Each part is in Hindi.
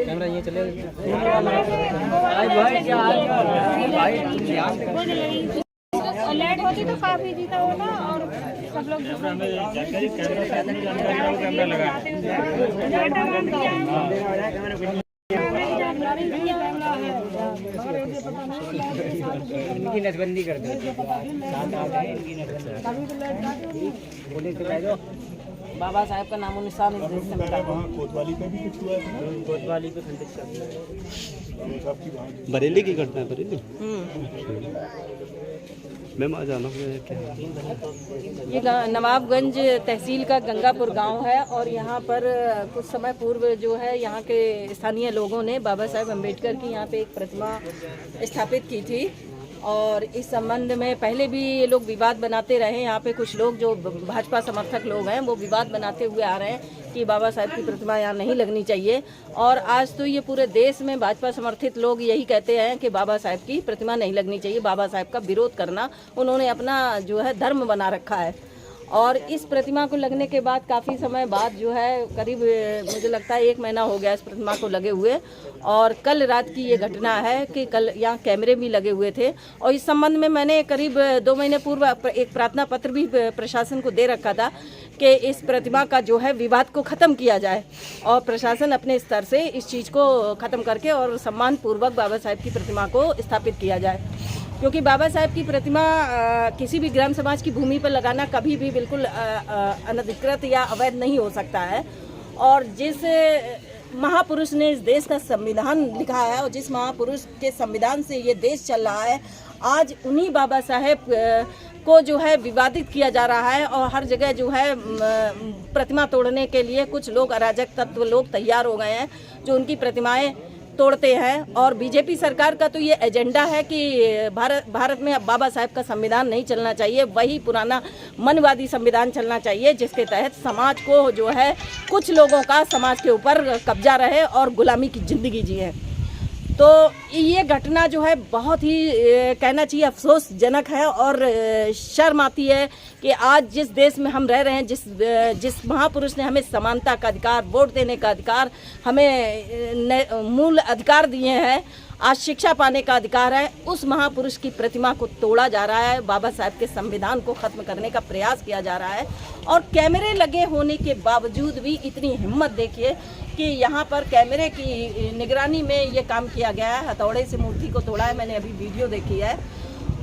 कैमरा ये चले लेट होती तो काफी जीता होगा और सब लोग इनकी नसबंदी कर दो। बाबा साहब का नामो निशान इस देश से मिटा। कोतवाली पे भी कुछ हुआ है? कोतवाली पे खंडित कर दिया। बरेली की घटना है, बरेली। मैम आ जाना क्या? ये नवाबगंज तहसील का गंगापुर गांव है और यहाँ पर कुछ समय पूर्व जो है यहाँ के स्थानीय लोगों ने बाबा साहेब अम्बेडकर की यहाँ पे एक प्रतिमा स्थापित की थी और इस संबंध में पहले भी ये लोग विवाद बनाते रहे। यहाँ पे कुछ लोग जो भाजपा समर्थक लोग हैं वो विवाद बनाते हुए आ रहे हैं कि बाबा साहेब की प्रतिमा यहाँ नहीं लगनी चाहिए और आज तो ये पूरे देश में भाजपा समर्थित लोग यही कहते हैं कि बाबा साहेब की प्रतिमा नहीं लगनी चाहिए। बाबा साहेब का विरोध करना उन्होंने अपना जो है धर्म बना रखा है और इस प्रतिमा को लगने के बाद काफ़ी समय बाद जो है करीब मुझे लगता है 1 महीना हो गया इस प्रतिमा को लगे हुए और कल रात की ये घटना है कि कल यहाँ कैमरे भी लगे हुए थे और इस संबंध में मैंने करीब 2 महीने पूर्व एक प्रार्थना पत्र भी प्रशासन को दे रखा था कि इस प्रतिमा का जो है विवाद को ख़त्म किया जाए और प्रशासन अपने स्तर से इस चीज़ को ख़त्म करके और सम्मानपूर्वक बाबा साहेब की प्रतिमा को स्थापित किया जाए क्योंकि बाबा साहेब की प्रतिमा किसी भी ग्राम समाज की भूमि पर लगाना कभी भी बिल्कुल अनधिकृत या अवैध नहीं हो सकता है और जिस महापुरुष ने इस देश का संविधान लिखा है और जिस महापुरुष के संविधान से ये देश चल रहा है आज उन्हीं बाबा साहेब को जो है विवादित किया जा रहा है और हर जगह जो है प्रतिमा तोड़ने के लिए कुछ लोग अराजक तत्व लोग तैयार हो गए हैं जो उनकी प्रतिमाएं तोड़ते हैं और बीजेपी सरकार का तो ये एजेंडा है कि भारत में अब बाबा साहेब का संविधान नहीं चलना चाहिए, वही पुराना मनवादी संविधान चलना चाहिए जिसके तहत समाज को जो है कुछ लोगों का समाज के ऊपर कब्जा रहे और गुलामी की जिंदगी जिए। तो ये घटना जो है बहुत ही कहना चाहिए अफसोसजनक है और शर्म आती है कि आज जिस देश में हम रह रहे हैं जिस महापुरुष ने हमें समानता का अधिकार, वोट देने का अधिकार, हमें मूल अधिकार दिए हैं, आज शिक्षा पाने का अधिकार है, उस महापुरुष की प्रतिमा को तोड़ा जा रहा है, बाबा साहेब के संविधान को ख़त्म करने का प्रयास किया जा रहा है और कैमरे लगे होने के बावजूद भी इतनी हिम्मत देखिए कि यहाँ पर कैमरे की निगरानी में ये काम किया गया है, हथौड़े से मूर्ति को तोड़ा है। मैंने अभी वीडियो देखी है।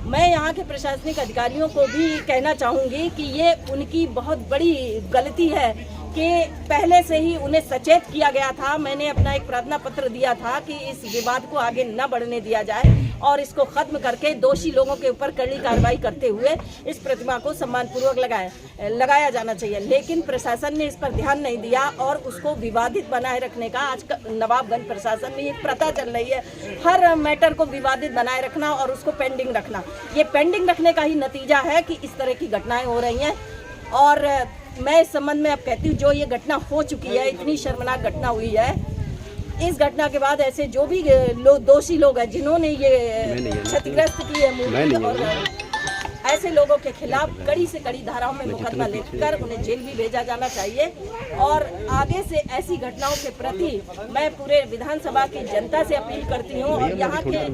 मैं यहाँ के प्रशासनिक अधिकारियों को भी कहना चाहूँगी कि ये उनकी बहुत बड़ी गलती है कि पहले से ही उन्हें सचेत किया गया था। मैंने अपना एक प्रार्थना पत्र दिया था कि इस विवाद को आगे न बढ़ने दिया जाए और इसको खत्म करके दोषी लोगों के ऊपर कड़ी कार्रवाई करते हुए इस प्रतिमा को सम्मानपूर्वक लगाया जाना चाहिए, लेकिन प्रशासन ने इस पर ध्यान नहीं दिया और उसको विवादित बनाए रखने का आज नवाबगंज प्रशासन में एक प्रथा चल रही है, हर मैटर को विवादित बनाए रखना और उसको पेंडिंग रखना। ये पेंडिंग रखने का ही नतीजा है कि इस तरह की घटनाएं हो रही हैं और मैं इस संबंध में अब कहती हूँ जो ये घटना हो चुकी है, इतनी शर्मनाक घटना हुई है, इस घटना के बाद ऐसे जो भी दोषी लोग हैं जिन्होंने ये क्षतिग्रस्त की है मूर्ति और ऐसे लोगों के खिलाफ कड़ी से कड़ी धाराओं में मुकदमा लेकर उन्हें जेल भी भेजा जाना चाहिए और आगे से ऐसी घटनाओं के प्रति मैं पूरे विधानसभा की जनता से अपील करती हूँ और यहाँ के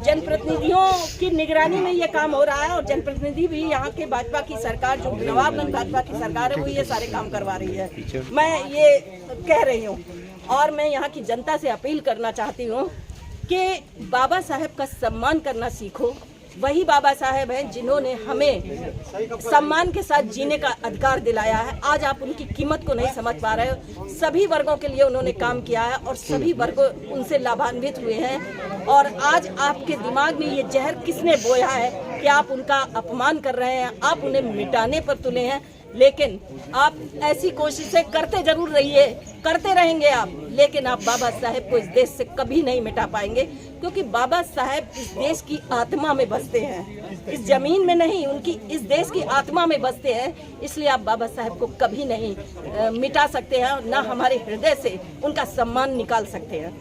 जनप्रतिनिधियों की निगरानी में ये काम हो रहा है और जनप्रतिनिधि भी यहाँ के भाजपा की सरकार जो नवाबगंज भाजपा की सरकार है वो ये सारे काम करवा रही है। मैं ये कह रही हूँ और मैं यहाँ की जनता से अपील करना चाहती हूँ कि बाबा साहेब का सम्मान करना सीखो। वही बाबा साहेब हैं जिन्होंने हमें सम्मान के साथ जीने का अधिकार दिलाया है। आज आप उनकी कीमत को नहीं समझ पा रहे हो। सभी वर्गों के लिए उन्होंने काम किया है और सभी वर्ग उनसे लाभान्वित हुए हैं और आज आपके दिमाग में ये जहर किसने बोया है कि आप उनका अपमान कर रहे हैं, आप उन्हें मिटाने पर तुले हैं। लेकिन आप ऐसी कोशिशें करते जरूर रहिए, करते रहेंगे आप, लेकिन आप बाबा साहेब को इस देश से कभी नहीं मिटा पाएंगे क्योंकि बाबा साहेब इस देश की आत्मा में बसते हैं, इस जमीन में नहीं, उनकी इस देश की आत्मा में बसते हैं। इसलिए आप बाबा साहेब को कभी नहीं मिटा सकते हैं, ना हमारे हृदय से उनका सम्मान निकाल सकते हैं।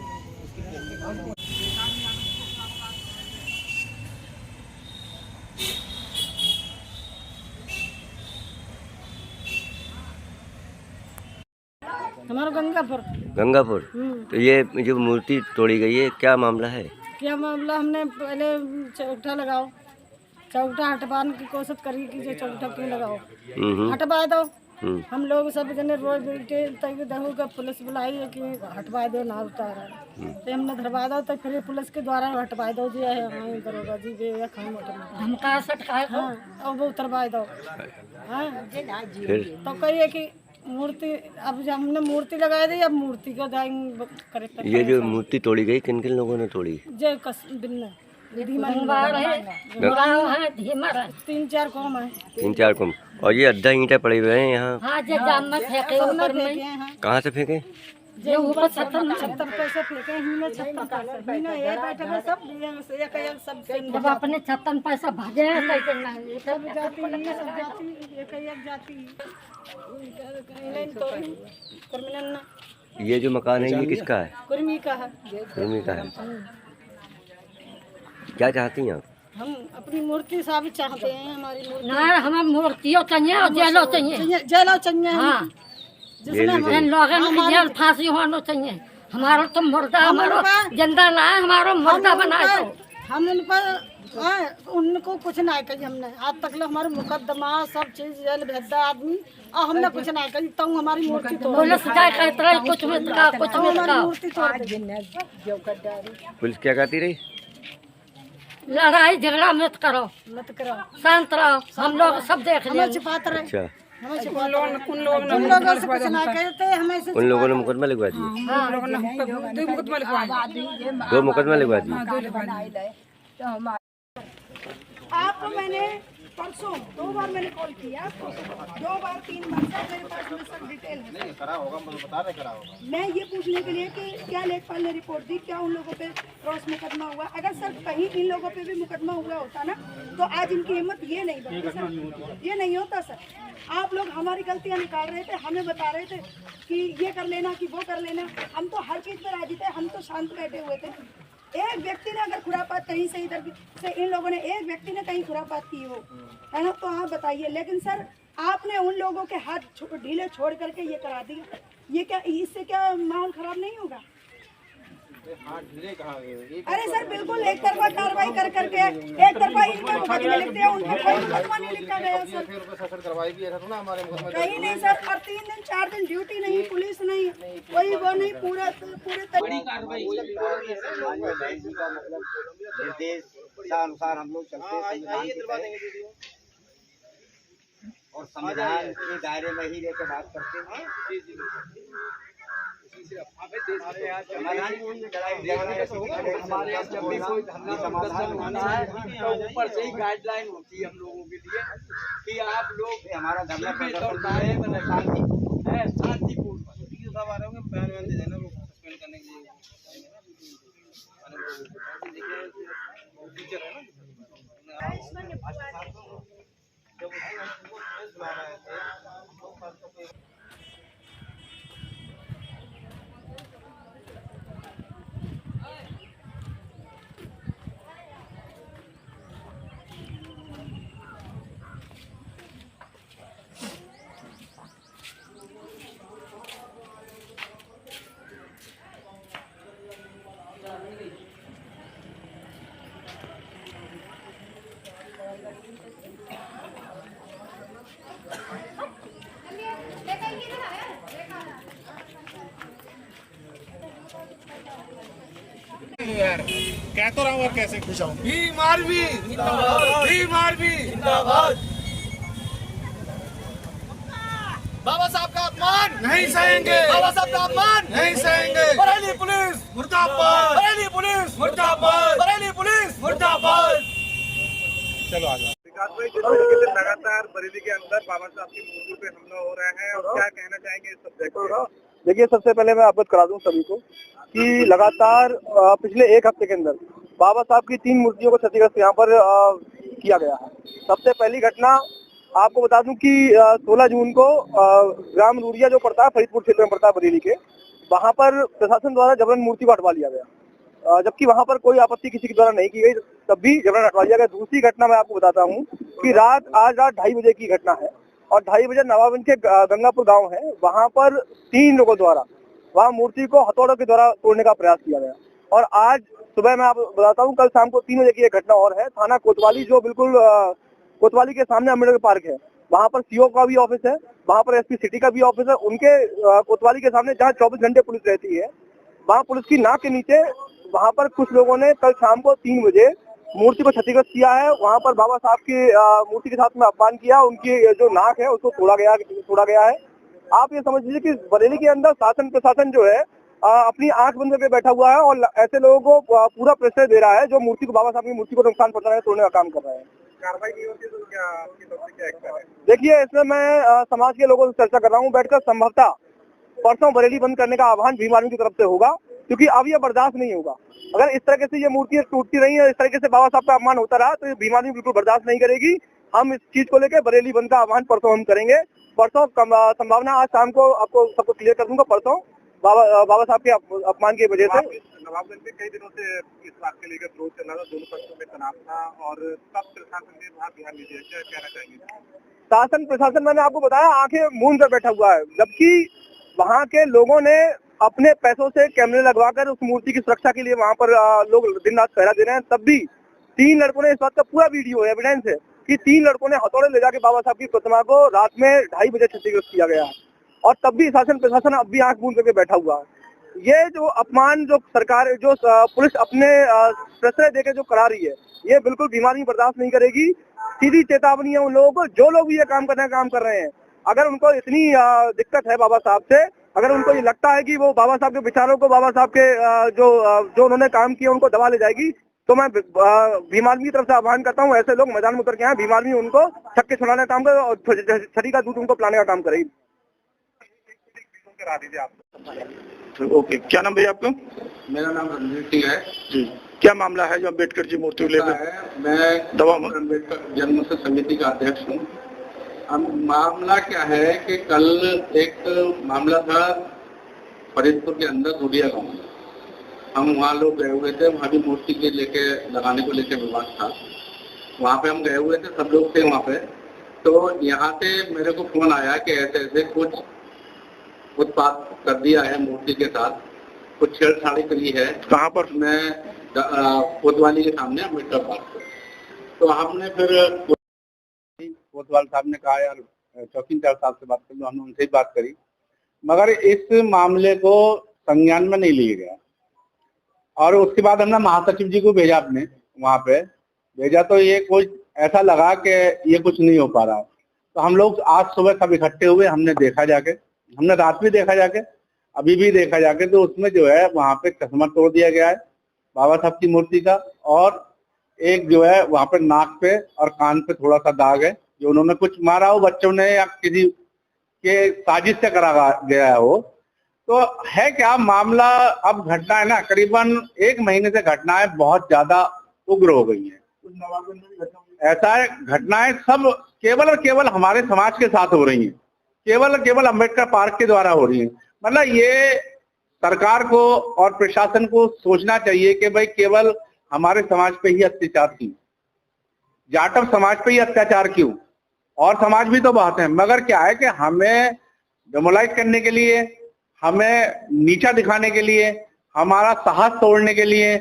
हमारा गंगापुर। गंगापुर। तो ये जो मूर्ति तोड़ी गई है, क्या मामला है? क्या मामला, हमने पहले चौकठा लगाओ, चौकठा हटवाने की कोशिश करी कि जो चौकठा क्यों लगाओ, हटवा दो। हम लोग सब जने रोज बैठे दहू का पुलिस बुलाई है कि हटवा दो, ना उतारा। तो हमने धरवा दो, तो फिर पुलिस के द्वारा हटवा दो जी है, हाँ दरोगा जी वे या खान धमका सटकाए, हाँ और वो उतरवा दो। हाँ तो कहिए कि मूर्ति, अब जब हमने मूर्ति लगाई दी, अब मूर्ति को जाएंगे करे। ये जो मूर्ति तोड़ी गई किन किन लोगों ने तोड़ी? जय बिन्ना तीन चार कौम है। 3-4 कौम। और ये अद्धा ईंटें पड़े हुए हैं यहाँ। कहाँ से फेंके? ऊपर 70 पैसे फेंके, ये बैठे हैं सब जब अपने 56 पैसा भागे हैं सब जाती एक जाती। ये जो मकान है ये किसका है? कुर्मी का है। कुर्मी का है। क्या चाहती हैं आप? हम अपनी मूर्ति साबित चाहते हैं, हमारी मूर्ति ना हमें मूर्तियों चाहिए और जेलों चाहिए, जेलों चाहिए। हाँ जिसमें लोगों में जेल फांसी होना चाहिए। हमारा तो मुर्दा, हमारा जिंदा ना है, हमारा मुर्दा बनाए। तो हम उन पर उनको कुछ नहीं कही, हमने आज तक हमारे मुकदमा सब चीज जेल भेजा आदमी, और हमने कुछ नहीं कही। तो हमारी मूर्ति तोड़ पुलिस कुछ में मूर्ति तोड़। पुलिस क्या कहती रही? लड़ाई झगड़ा मत करो, शांत रहो, हम लोग सब देख लेंगे। छिपाते रहे। अच्छा, उन लोगों ने मुकदमा लिखवा दिया। 2 मुकदमा लिखवा दिए। आपको मैंने परसों 2 बार मैंने कॉल किया, 2 बार 3 बार से मेरे पास में सब डिटेल है। मैं ये पूछने के लिए कि क्या लेखपाल ने रिपोर्ट दी, क्या उन लोगों पे क्रॉस मुकदमा हुआ। अगर सर कहीं इन लोगों पे भी मुकदमा हुआ होता ना, तो आज इनकी हिम्मत ये नहीं बनती सर, ये नहीं होता सर। आप लोग हमारी गलतियाँ निकाल रहे थे, हमें बता रहे थे कि ये कर लेना कि वो कर लेना। हम तो हर चीज़ पर राजी थे, हम तो शांत बैठे हुए थे। एक व्यक्ति ने अगर खुरापात कहीं से इधर से इन लोगों ने, एक व्यक्ति ने कहीं खुरापात की हो, है ना, तो आप बताइए। लेकिन सर आपने उन लोगों के हाथ ढीले छोड़ करके ये करा दिया, ये क्या, इससे क्या माहौल खराब नहीं होगा? अरे सर बिल्कुल एक तरफा कार्रवाई कर करके एक तरफा इनके मुकदमे लिखते हैं, उनका कोई मुकदमा नहीं लिखा गया सर। कहीं नहीं सर, और 3 दिन 4 दिन ड्यूटी नहीं, पुलिस नहीं, कोई वो नहीं, पूरे अनुसार हम लोग चलते और संविधान के दायरे में ही लेकर बात करते हैं। ऊपर से ही गाइडलाइन होती है हम लोगों के लिए कि आप लोग हमारा धरना शांतिपूर्ण कह तो रहा हूँ और कैसे खुशाऊं। बीमार भी जिंदाबाद। बाबा साहब का अपमान नहीं सहेंगे, बाबा साहब का अपमान नहीं सहेंगे। बरेली पुलिस मुर्दाबाद, बरेली पुलिस मुर्दाबाद, बरेली पुलिस मुर्दाबाद। चलो आगे। लगातार बरेली के अंदर बाबा साहब की मूर्ति पे हमला हो रहा है, और क्या कहना चाहेंगे इस सब्जेक्ट पे? देखिए, सबसे पहले मैं अवगत करा दूं सभी को कि लगातार पिछले 1 हफ्ते के अंदर बाबा साहब की 3 मूर्तियों को क्षतिग्रस्त यहाँ पर किया गया है। सबसे पहली घटना आपको बता दूं कि 16 जून को ग्राम रूरिया जो पड़ता है, फरीदपुर क्षेत्र में पड़ता है बरेली के, वहाँ पर प्रशासन द्वारा जबरन मूर्ति को हटवा लिया गया, जबकि वहाँ पर कोई आपत्ति किसी के द्वारा नहीं की गई, तब भी जबरन हटवा लिया गया। दूसरी घटना मैं आपको बताता हूँ कि आज रात 2:30 बजे की घटना है और 2:30 बजे नवाबगंज के गंगापुर गांव है, वहां पर 3 लोगों द्वारा वहां मूर्ति को हथौड़ों के द्वारा तोड़ने का प्रयास किया गया। और आज सुबह मैं आपको बताता हूँ, कल शाम को 3 बजे की एक घटना और है। थाना कोतवाली, जो बिल्कुल कोतवाली के सामने अम्बेडकर पार्क है, वहां पर सीओ का भी ऑफिस है, वहां पर एसपी सिटी का भी ऑफिस है। उनके कोतवाली के सामने जहाँ 24 घंटे पुलिस रहती है, वहाँ पुलिस की नाक के नीचे वहाँ पर कुछ लोगों ने कल शाम को 3 बजे मूर्ति को क्षतिग्रस्त किया है। वहाँ पर बाबा साहब की मूर्ति के साथ में अपमान किया, उनकी जो नाक है उसको तोड़ा गया है। आप ये समझ लीजिए कि बरेली के अंदर शासन प्रशासन जो है अपनी आंख बंद करके बैठा हुआ है और ऐसे लोगों को पूरा प्रेशर दे रहा है जो मूर्ति को, बाबा साहब की मूर्ति को नुकसान पहुंचाने तोड़ने का काम कर रहे हैं। कार्रवाई नहीं होती तो क्या आपकी तरफ से क्या एक्शन है? देखिए, इसमें मैं समाज के लोगों से चर्चा कर रहा हूँ बैठकर। संभवतः परसों बरेली बंद करने का आह्वान भीम आर्मी की तरफ से होगा, क्योंकि अब ये बर्दाश्त नहीं होगा। अगर इस तरह से ये मूर्ति टूटती रही है, इस तरीके से बाबा साहब का अपमान होता रहा, तो ये भीम आर्मी बिल्कुल बर्दाश्त नहीं करेगी। हम इस चीज को लेकर बरेली बंद का आह्वान परसों हम करेंगे। परसों संभावना, आज शाम को आपको सबको क्लियर कर दूंगा। परसों बाबा साहब के अपमान की वजह से नवाबगंज में कई दिनों से इस बात के लेकर विरोध चल रहा था, दोनों पक्षों में तनाव था और तब प्रशासन ने वहाँ ध्यान नहीं दिया। क्या कहना चाहेंगे? शासन प्रशासन, मैंने आपको बताया, आंखें मूंद कर बैठा हुआ है, जबकि वहाँ के लोगों ने अपने पैसों से कैमरे लगवाकर उस मूर्ति की सुरक्षा के लिए वहाँ पर लोग दिन रात पहरा दे रहे हैं। तब भी 3 लड़कों ने, इस बात का पूरा वीडियो एविडेंस है कि 3 लड़कों ने हथौड़े ले जाके बाबा साहब की प्रतिमा को रात में 2:30 बजे क्षतिग्रस्त किया गया, और तब भी शासन प्रशासन अब भी आंख मूंद करके बैठा हुआ है। ये जो अपमान जो सरकार, जो पुलिस अपने प्रश्रय देके जो करा रही है, ये बिल्कुल भीम आर्मी बर्दाश्त नहीं करेगी। सीधी चेतावनी है उन लोगों को, जो लोग भी ये काम कर रहे हैं। अगर उनको इतनी दिक्कत है बाबा साहब से, अगर उनको ये लगता है कि वो बाबा साहब के विचारों को, बाबा साहब के जो उन्होंने काम किया उनको दबा ले जाएगी, तो मैं भीम आर्मी की तरफ से आह्वान करता हूँ, ऐसे लोग मैदान में उतर के आए, भीम आर्मी उनको छक्के छुड़ाने का काम करे और छड़ी का दूध उनको पिलाने का काम करेगी। करा दीजिए आप। ओके, क्या नाम भैया आपका? मेरा नाम रणवीर सिंह है जी। क्या मामला है जो अम्बेडकर जी मूर्ति लेकर? मैं दवा अम्बेडकर जन्म से समिति का अध्यक्ष हूँ। अब मामला क्या है कि कल एक मामला था फरीदपुर के अंदर धुरिया गाँव में। हम वहाँ लोग गए हुए थे, वहाँ भी मूर्ति के लेके लगाने को लेके विवाद था। वहाँ पे हम गए हुए थे, सब लोग थे वहाँ पे। तो यहाँ से मेरे को फोन आया कि ऐसे ऐसे कुछ उत्पाद कर दिया है मूर्ति के साथ, कुछ छेड़छाड़ी करी है। कहाँ पर? मैं कोतवाली के सामने अम्बेडकर पार्क। तो हमने फिर कोतवाल साहब ने कहा यार चौकीदार साहब से बात कर लो, हमने उनसे ही बात करी, मगर इस मामले को संज्ञान में नहीं लिया गया। और उसके बाद हमने महासचिव जी को भेजा, अपने वहाँ पे भेजा, तो ये कुछ ऐसा लगा कि ये कुछ नहीं हो पा रहा। तो हम लोग आज सुबह सब इकट्ठे हुए, हमने देखा जाके, हमने रात भी देखा जाके, अभी भी देखा जाके, तो उसमें जो है वहाँ पे चश्मा तोड़ दिया गया है बाबा साहब की मूर्ति का, और एक जो है वहाँ पे नाक पे और कान पे थोड़ा सा दाग है, जो उन्होंने कुछ मारा हो बच्चों ने या किसी के साजिश से करा गया हो। तो है क्या मामला? अब घटना है ना, करीबन 1 महीने से घटनाएं बहुत ज्यादा उग्र हो गई हैं। ऐसा है, घटनाएं सब केवल और केवल हमारे समाज के साथ हो रही हैं, केवल और केवल अम्बेडकर पार्क के द्वारा हो रही है। मतलब ये सरकार को और प्रशासन को सोचना चाहिए कि भाई केवल हमारे समाज पे ही अत्याचार क्यों, जाटव समाज पे ही अत्याचार क्यों, और समाज भी तो बहुत है, मगर क्या है कि हमें डिमोलाइज करने के लिए, हमें नीचा दिखाने के लिए, हमारा साहस तोड़ने के लिए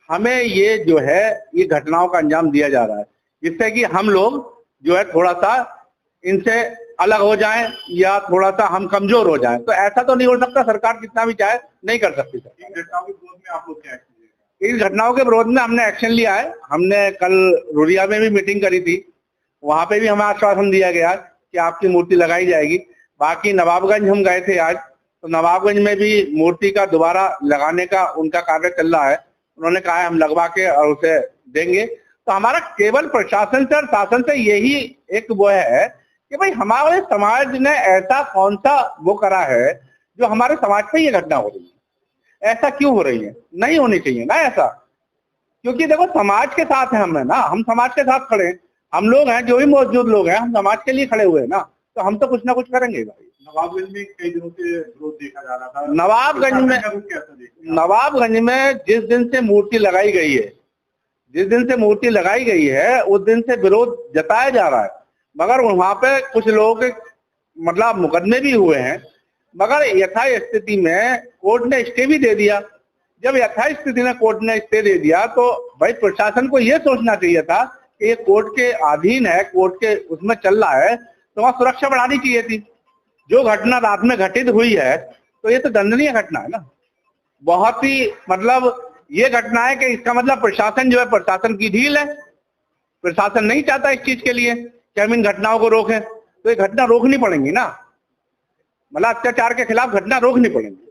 हमें ये जो है ये घटनाओं का अंजाम दिया जा रहा है, जिससे कि हम लोग जो है थोड़ा सा इनसे अलग हो जाएं या थोड़ा सा हम कमजोर हो जाएं। तो ऐसा तो नहीं हो सकता, सरकार कितना भी चाहे नहीं कर सकती। इन घटनाओं के विरोध में आप लोग क्या एक्शन लिया? इन घटनाओं के विरोध में हमने एक्शन लिया है। हमने कल रुरिया में भी मीटिंग करी थी, वहां पे भी हमें आश्वासन दिया गया कि आपकी मूर्ति लगाई जाएगी। बाकी नवाबगंज हम गए थे आज, तो नवाबगंज में भी मूर्ति का दोबारा लगाने का उनका कार्य चल रहा है। उन्होंने कहा है हम लगवा के और उसे देंगे। तो हमारा केवल प्रशासन से और शासन से यही एक वो है कि भाई हमारे समाज ने ऐसा कौन सा वो करा है जो हमारे समाज पे ये घटना हो रही है। ऐसा क्यों हो रही है? नहीं होनी चाहिए ना ऐसा, क्योंकि देखो समाज के साथ है हम, है ना, हम समाज के साथ खड़े हैं, हम लोग हैं जो भी मौजूद लोग हैं, हम समाज के लिए खड़े हुए हैं ना, तो हम तो कुछ ना कुछ करेंगे भाई। नवाबगंज में कई दिनों से विरोध देखा जा रहा था। नवाबगंज में जिस दिन से मूर्ति लगाई गई है, जिस दिन से मूर्ति लगाई गई है उस दिन से विरोध जताया जा रहा है, मगर वहां पे कुछ लोगों के मतलब मुकदमे भी हुए हैं, मगर यथास्थिति स्थिति में कोर्ट ने स्टे भी दे दिया। जब यथास्थिति स्थिति में कोर्ट ने स्टे दे दिया तो भाई प्रशासन को ये सोचना चाहिए था कि ये कोर्ट के अधीन है, कोर्ट के उसमें चल रहा है, तो वहां सुरक्षा बढ़ानी चाहिए थी। जो घटना रात में घटित हुई है तो ये तो दंडनीय घटना है ना, बहुत ही मतलब ये घटना है कि इसका मतलब प्रशासन जो है, प्रशासन की ढील है, प्रशासन नहीं चाहता इस चीज के लिए कि हम इन घटनाओं को रोकें, तो ये घटना रोकनी पड़ेंगी ना, मतलब अत्याचार के खिलाफ घटना रोकनी पड़ेगी।